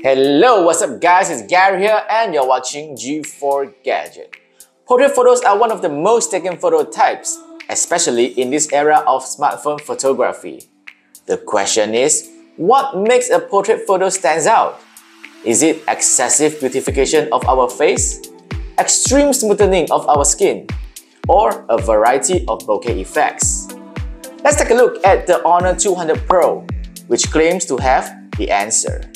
Hello, what's up guys, it's Gary here and you're watching G4 Gadget. Portrait photos are one of the most taken photo types, especially in this era of smartphone photography. The question is, what makes a portrait photo stand out? Is it excessive beautification of our face, extreme smoothing of our skin, or a variety of bokeh effects? Let's take a look at the Honor 200 Pro, which claims to have the answer.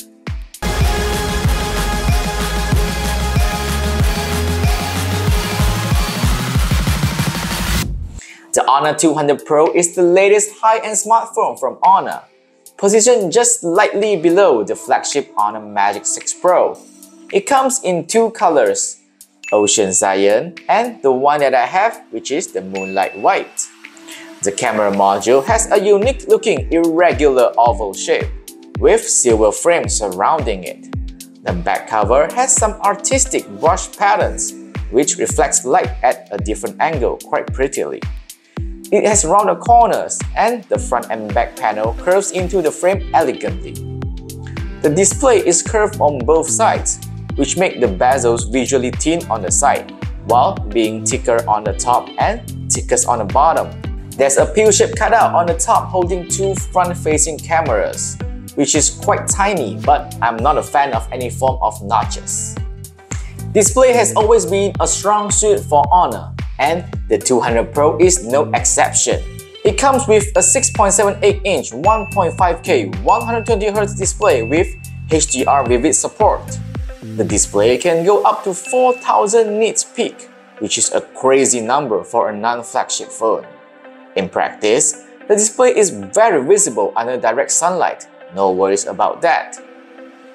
The Honor 200 Pro is the latest high-end smartphone from Honor, positioned just slightly below the flagship Honor Magic 6 Pro. It comes in two colors, Ocean Cyan and the one that I have, which is the Moonlight White. The camera module has a unique looking irregular oval shape with silver frame surrounding it. The back cover has some artistic brush patterns which reflects light at a different angle quite prettily. It has rounded corners and the front and back panel curves into the frame elegantly. The display is curved on both sides, which make the bezels visually thin on the side, while being thicker on the top and thickest on the bottom. There's a pill-shaped cutout on the top holding two front-facing cameras, which is quite tiny, but I'm not a fan of any form of notches. Display has always been a strong suit for Honor, and the 200 Pro is no exception. It comes with a 6.78-inch 1.5K 120Hz display with HDR Vivid support. The display can go up to 4000 nits peak, which is a crazy number for a non-flagship phone. In practice, the display is very visible under direct sunlight, no worries about that.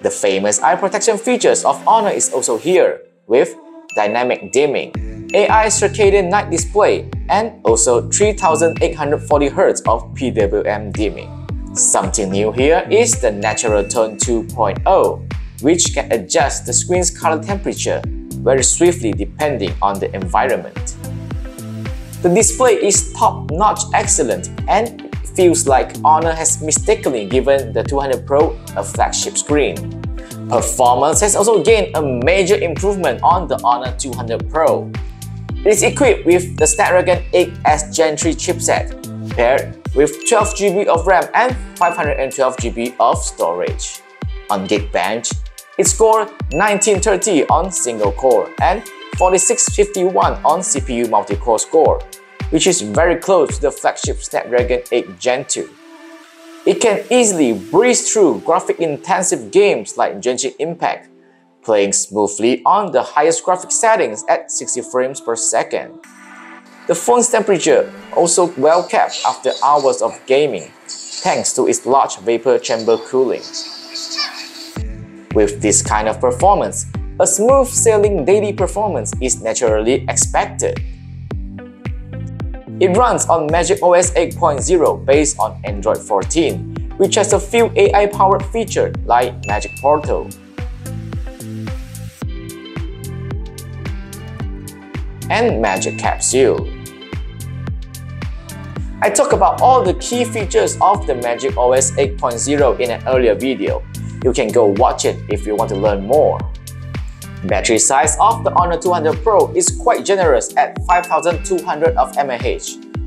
The famous eye protection features of Honor is also here, with dynamic dimming, AI circadian night display, and also 3840Hz of PWM dimming. Something new here is the Natural Tone 2.0, which can adjust the screen's color temperature very swiftly depending on the environment. The display is top-notch excellent and feels like Honor has mistakenly given the 200 Pro a flagship screen. Performance has also gained a major improvement on the Honor 200 Pro. It is equipped with the Snapdragon 8S Gen 3 chipset, paired with 12GB of RAM and 512GB of storage. On Geekbench, it scored 1930 on single core and 4651 on CPU multi-core score, which is very close to the flagship Snapdragon 8 Gen 2. It can easily breeze through graphic-intensive games like Genshin Impact, playing smoothly on the highest graphic settings at 60 frames per second. The phone's temperature also well kept after hours of gaming, thanks to its large vapor chamber cooling. With this kind of performance, a smooth sailing daily performance is naturally expected. It runs on Magic OS 8.0 based on Android 14, which has a few AI-powered features like Magic Portal and Magic Capsule. I talked about all the key features of the Magic OS 8.0 in an earlier video. You can go watch it if you want to learn more. Battery size of the Honor 200 Pro is quite generous at 5200 mAh.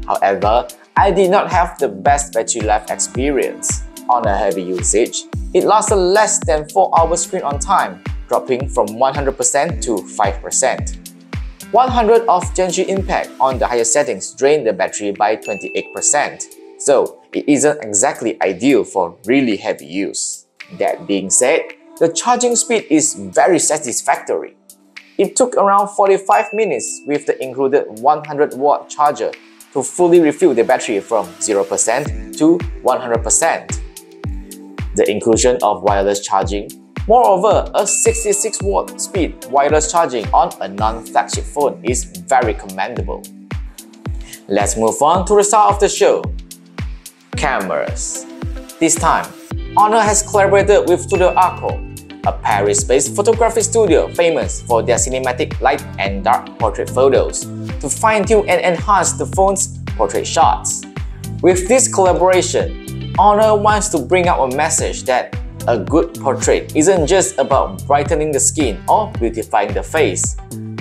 However, I did not have the best battery life experience. On a heavy usage, it lasted less than 4 hours screen on time, dropping from 100% to 5%. 100 of Genshin Impact on the higher settings drained the battery by 28%, so it isn't exactly ideal for really heavy use. That being said, the charging speed is very satisfactory. It took around 45 minutes with the included 100-watt charger to fully refill the battery from 0% to 100%. The inclusion of wireless charging, moreover, a 66-watt speed wireless charging on a non-flagship phone is very commendable. Let's move on to the star of the show, cameras. This time, Honor has collaborated with Studio Harcourt, a Paris-based photography studio famous for their cinematic light and dark portrait photos, to fine-tune and enhance the phone's portrait shots. With this collaboration, Honor wants to bring out a message that a good portrait isn't just about brightening the skin or beautifying the face,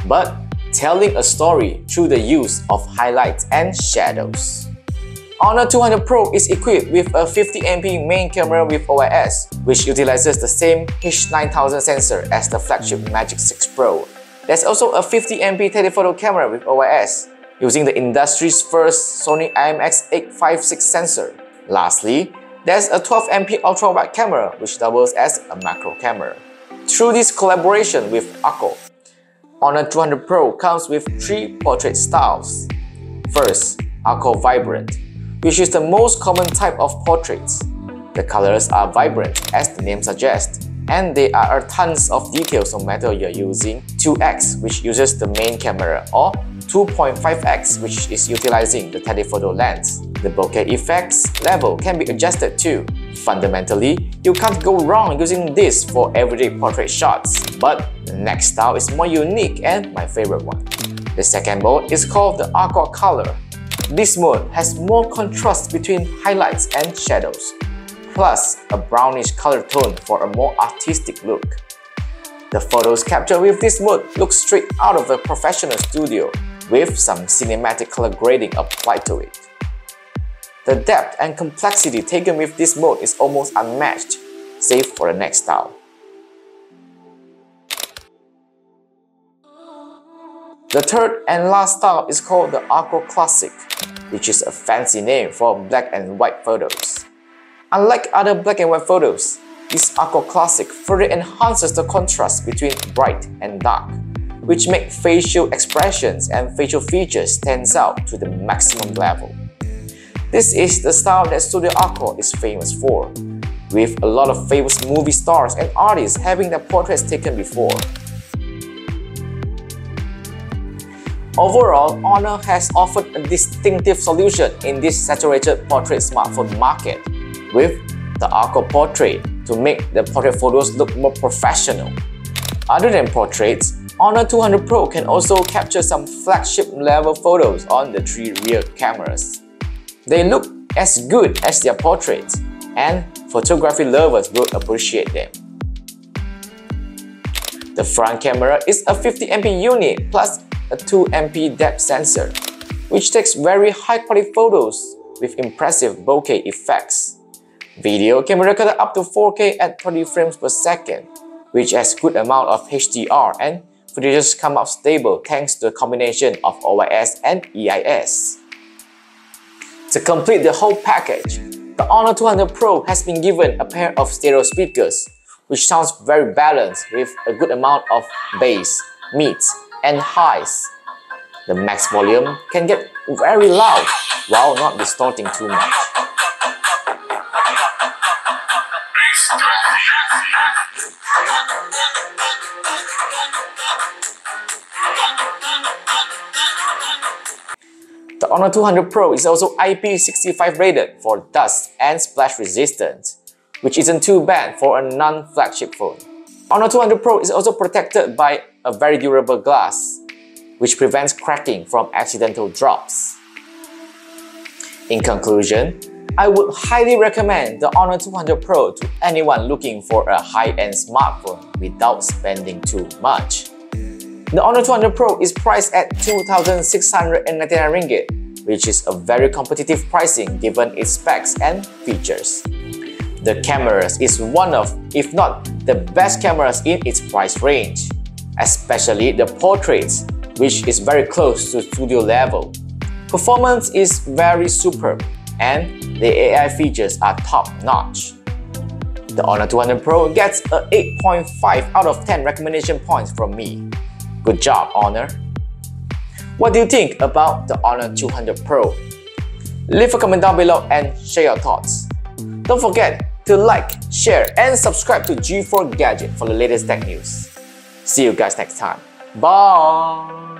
but telling a story through the use of highlights and shadows. Honor 200 Pro is equipped with a 50MP main camera with OIS, which utilizes the same H9000 sensor as the flagship Magic 6 Pro. There's also a 50MP telephoto camera with OIS, using the industry's first Sony IMX856 sensor. Lastly, there's a 12MP ultra-wide camera which doubles as a macro camera. Through this collaboration with Harcourt, Honor 200 Pro comes with 3 portrait styles. First, Harcourt Vibrant, which is the most common type of portraits. The colors are vibrant, as the name suggests, and there are tons of details no matter you're using 2x, which uses the main camera, or 2.5x, which is utilizing the telephoto lens. The bokeh effects level can be adjusted too. Fundamentally, you can't go wrong using this for everyday portrait shots. But the next style is more unique and my favorite one. The second mode is called the Harcourt Color. This mode has more contrast between highlights and shadows, plus a brownish color tone for a more artistic look. The photos captured with this mode look straight out of a professional studio, with some cinematic color grading applied to it. The depth and complexity taken with this mode is almost unmatched, save for the next style. The third and last style is called the Harcourt Classic, which is a fancy name for black and white photos. Unlike other black and white photos, this Harcourt Classic further enhances the contrast between bright and dark, which make facial expressions and facial features stand out to the maximum level. This is the style that Studio Harcourt is famous for, with a lot of famous movie stars and artists having their portraits taken before. Overall, Honor has offered a distinctive solution in this saturated portrait smartphone market, with the Harcourt Portrait to make the portrait photos look more professional. Other than portraits, Honor 200 Pro can also capture some flagship-level photos on the 3 rear cameras. They look as good as their portraits, and photography lovers will appreciate them. The front camera is a 50MP unit plus a 2MP depth sensor, which takes very high-quality photos with impressive bokeh effects. Video can be recorded up to 4K at 30 frames per second, which has good amount of HDR, and footages come out stable thanks to the combination of OIS and EIS. To complete the whole package, the Honor 200 Pro has been given a pair of stereo speakers, which sounds very balanced with a good amount of bass, mids, and highs. The max volume can get very loud while not distorting too much. The Honor 200 Pro is also IP65 rated for dust and splash resistance, which isn't too bad for a non-flagship phone. Honor 200 Pro is also protected by a very durable glass, which prevents cracking from accidental drops. In conclusion, I would highly recommend the Honor 200 Pro to anyone looking for a high-end smartphone without spending too much. The Honor 200 Pro is priced at 2,699 ringgit, which is a very competitive pricing given its specs and features. The cameras is one of, if not the best cameras in its price range, especially the portraits, which is very close to studio level. Performance is very superb, and the AI features are top-notch. The Honor 200 Pro gets a 8.5 out of 10 recommendation points from me. Good job, Honor! What do you think about the Honor 200 Pro? Leave a comment down below and share your thoughts. Don't forget to like, share, and subscribe to G4 Gadget for the latest tech news. See you guys next time. Bye!